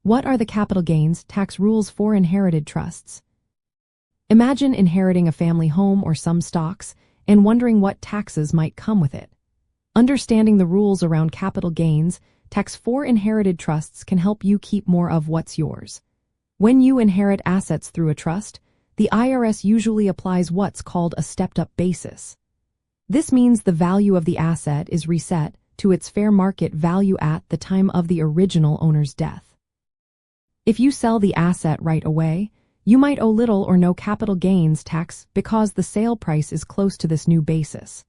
What are the capital gains tax rules for inherited trusts? Imagine inheriting a family home or some stocks and wondering what taxes might come with it. Understanding the rules around capital gains tax for inherited trusts can help you keep more of what's yours. When you inherit assets through a trust, the IRS usually applies what's called a stepped-up basis. This means the value of the asset is reset to its fair market value at the time of the original owner's death. If you sell the asset right away, you might owe little or no capital gains tax because the sale price is close to this new basis.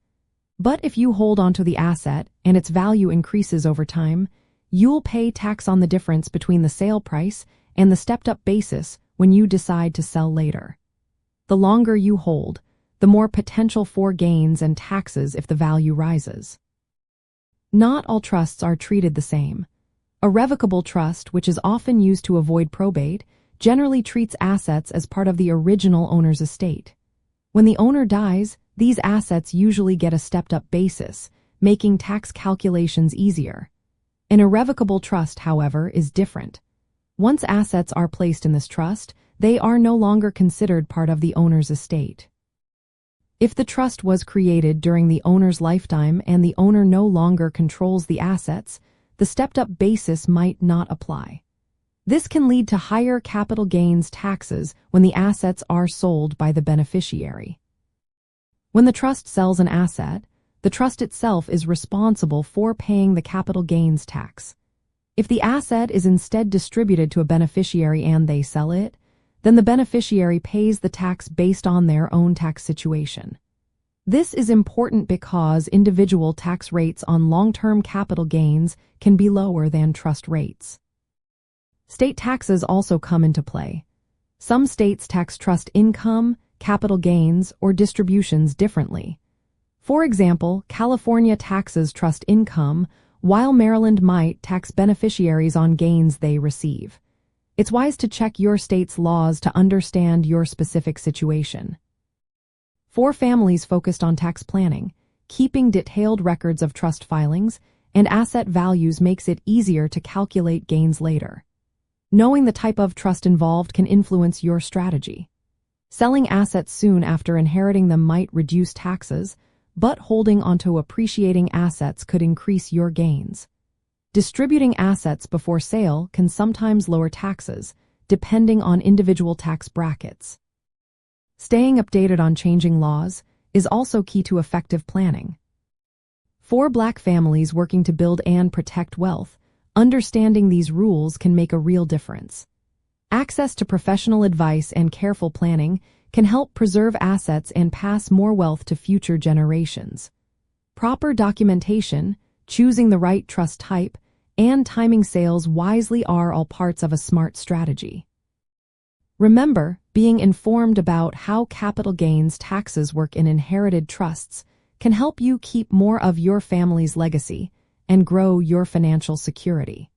But if you hold onto the asset and its value increases over time, you'll pay tax on the difference between the sale price and the stepped-up basis when you decide to sell later. The longer you hold, the more potential for gains and taxes if the value rises. Not all trusts are treated the same. A revocable trust, which is often used to avoid probate, generally treats assets as part of the original owner's estate. When the owner dies, these assets usually get a stepped-up basis, making tax calculations easier. An irrevocable trust, however, is different. Once assets are placed in this trust, they are no longer considered part of the owner's estate. If the trust was created during the owner's lifetime and the owner no longer controls the assets, the stepped-up basis might not apply. This can lead to higher capital gains taxes when the assets are sold by the beneficiary. When the trust sells an asset, the trust itself is responsible for paying the capital gains tax. If the asset is instead distributed to a beneficiary and they sell it, then the beneficiary pays the tax based on their own tax situation. This is important because individual tax rates on long-term capital gains can be lower than trust rates. State taxes also come into play. Some states tax trust income, capital gains, or distributions differently. For example, California taxes trust income, while Maryland might tax beneficiaries on gains they receive. It's wise to check your state's laws to understand your specific situation. For families focused on tax planning, keeping detailed records of trust filings and asset values makes it easier to calculate gains later. Knowing the type of trust involved can influence your strategy. Selling assets soon after inheriting them might reduce taxes, but holding onto appreciating assets could increase your gains. Distributing assets before sale can sometimes lower taxes, depending on individual tax brackets. Staying updated on changing laws is also key to effective planning. For Black families working to build and protect wealth, understanding these rules can make a real difference. Access to professional advice and careful planning can help preserve assets and pass more wealth to future generations. Proper documentation, choosing the right trust type, and timing sales wisely are all parts of a smart strategy. Remember, being informed about how capital gains taxes work in inherited trusts can help you keep more of your family's legacy and grow your financial security.